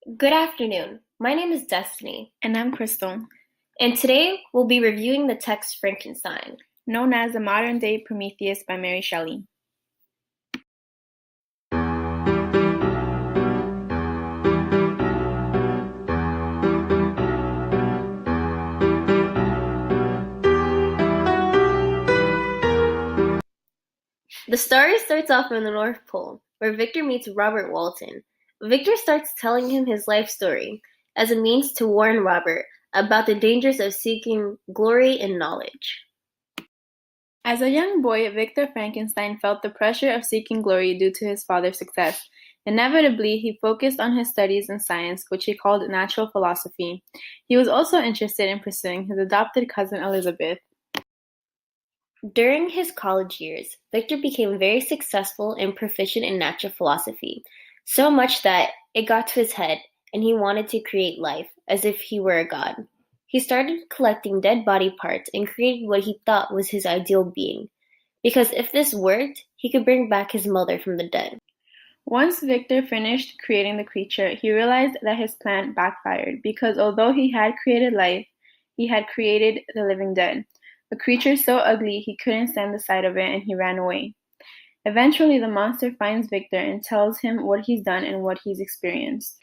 Good afternoon. My name is Destiny, And I'm Crystal, and today we'll be reviewing the text Frankenstein. known as the modern-day Prometheus by Mary Shelley. The story starts off in the North Pole, where Victor meets Robert Walton. Victor starts telling him his life story as a means to warn Robert about the dangers of seeking glory and knowledge. As a young boy, Victor Frankenstein felt the pressure of seeking glory due to his father's success. Inevitably, he focused on his studies in science, which he called natural philosophy. He was also interested in pursuing his adopted cousin Elizabeth. During his college years, Victor became very successful and proficient in natural philosophy, so much that it got to his head and he wanted to create life as if he were a god. He started collecting dead body parts and created what he thought was his ideal being, because if this worked, he could bring back his mother from the dead. Once Victor finished creating the creature, he realized that his plan backfired because although he had created life, he had created the living dead. The creature so ugly he couldn't stand the sight of it and he ran away. Eventually, the monster finds Victor and tells him what he's done and what he's experienced.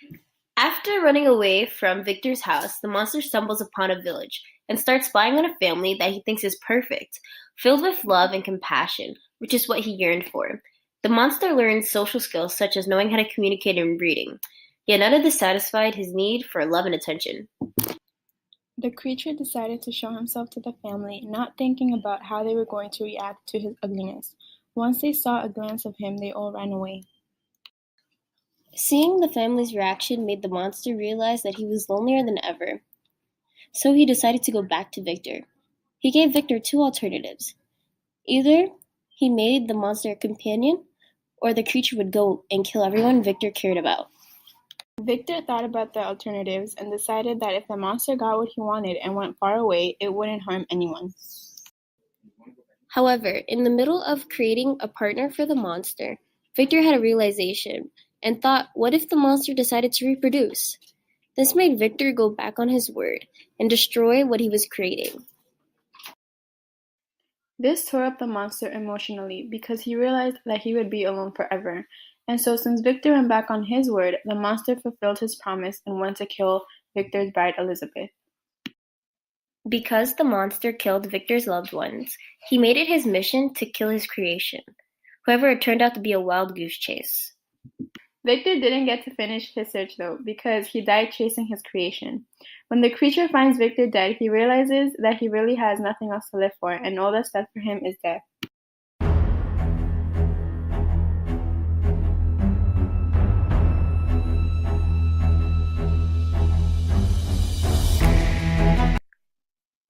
After running away from Victor's house, the monster stumbles upon a village and starts spying on a family that he thinks is perfect, filled with love and compassion, which is what he yearned for. The monster learns social skills such as knowing how to communicate and reading, yet none of this satisfied his need for love and attention. The creature decided to show himself to the family, not thinking about how they were going to react to his ugliness. Once they saw a glance of him, they all ran away. Seeing the family's reaction made the monster realize that he was lonelier than ever, so he decided to go back to Victor. He gave Victor two alternatives. Either he made the monster a companion, or the creature would go and kill everyone Victor cared about. Victor thought about the alternatives and decided that if the monster got what he wanted and went far away, it wouldn't harm anyone. However, in the middle of creating a partner for the monster, Victor had a realization and thought, what if the monster decided to reproduce? This made Victor go back on his word and destroy what he was creating. This tore up the monster emotionally because he realized that he would be alone forever. And so since Victor went back on his word, the monster fulfilled his promise and went to kill Victor's bride Elizabeth. Because the monster killed Victor's loved ones, he made it his mission to kill his creation. However, it turned out to be a wild goose chase. Victor didn't get to finish his search though, because he died chasing his creation. When the creature finds Victor dead, he realizes that he really has nothing else to live for, and all that's left for him is death.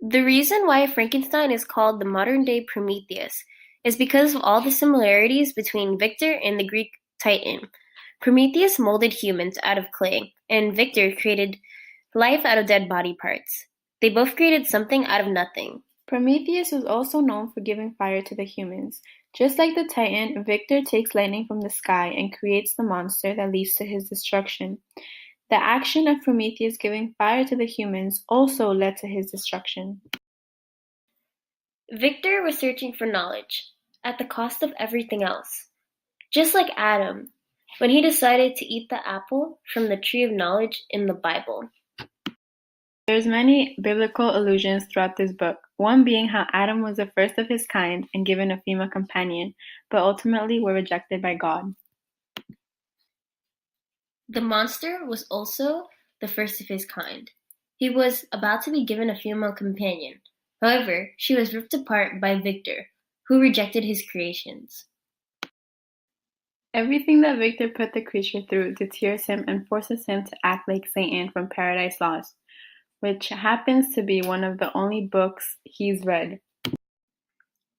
The reason why Frankenstein is called the modern-day Prometheus is because of all the similarities between Victor and the Greek Titan. Prometheus molded humans out of clay, and Victor created life out of dead body parts. They both created something out of nothing. Prometheus was also known for giving fire to the humans. Just like the Titan, Victor takes lightning from the sky and creates the monster that leads to his destruction. The action of Prometheus giving fire to the humans also led to his destruction. Victor was searching for knowledge, at the cost of everything else. Just like Adam, when he decided to eat the apple from the tree of knowledge in the Bible. There's many biblical allusions throughout this book, one being how Adam was the first of his kind and given a female companion, but ultimately were rejected by God. The monster was also the first of his kind. He was about to be given a female companion. However, she was ripped apart by Victor, who rejected his creations. Everything that Victor put the creature through deters him and forces him to act like Satan from Paradise Lost, which happens to be one of the only books he's read.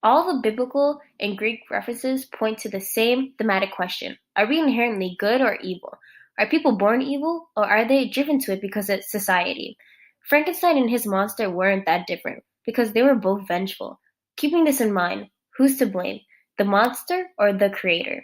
All the biblical and Greek references point to the same thematic question. Are we inherently good or evil? Are people born evil, or are they driven to it because of society? Frankenstein and his monster weren't that different, because they were both vengeful. Keeping this in mind, who's to blame, the monster or the creator?